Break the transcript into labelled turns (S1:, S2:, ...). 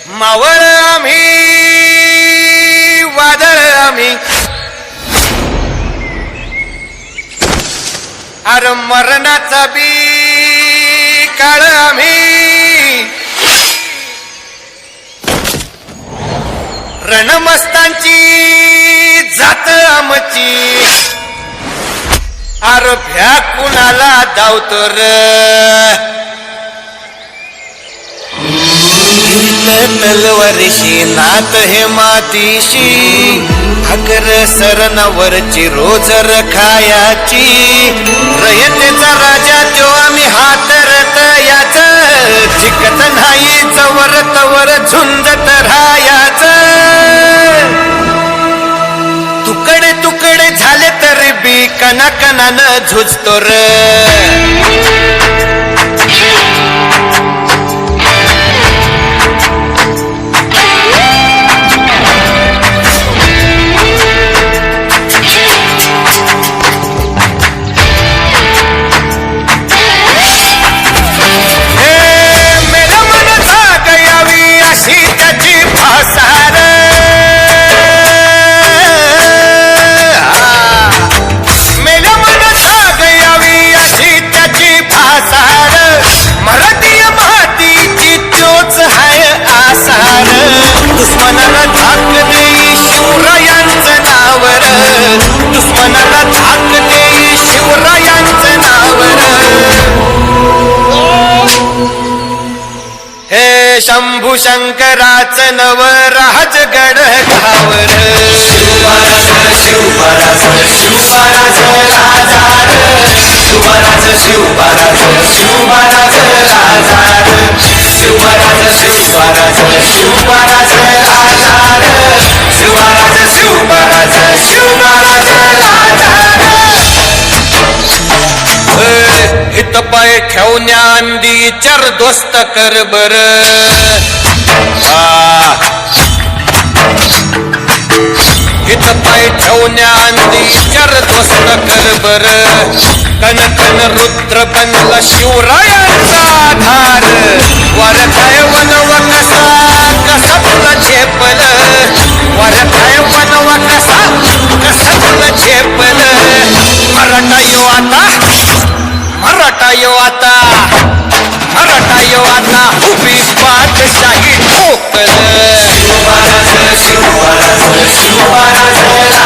S1: मावळ आम्ही वादळ आम्ही अरे मरणाचा बी काळ आम्ही रणमस्तांची जात आमची अरे भ्या कुणाला धावतो र तलवारीशी नात हे मातीशी अगर सरणावरची रोज रखायाची रयतेचा राजा तो आम्ही हातरत याच जिकत नाही चवर तवर झुंजत राहायाच तुकडे तुकडे झाले तरी बी कणाकणानं झुजतो र दुश्मनाला धाक देई शिवरायांचं नावर दुश्मनाला धाक देई शिवरायांचं नावर हे शंभू शंकराचं नव राजगड घावर शिवराज शिवराज शिवराज राजार शिवराज शिवराज शिवराज राजार शिवराज शिवराज शिवराज राजार शिवराज शिवराज शिवराज राजार हित पाय ठेवण्या अंदी चर दोस्त कर बर हित पाय ठेवण्या अंदी चर दोस्त कर बर कन कन रुद्र बनला शिवरायांचा आधार वरखाय वनव कसा कसा तुला झेपल वरखाय वनव कसा कसा तुला झेपल मराठा यो आता मराठा यो आता मराठा यो आता उभी बादशाही ठोकल शिवराज शिवराज शिवराज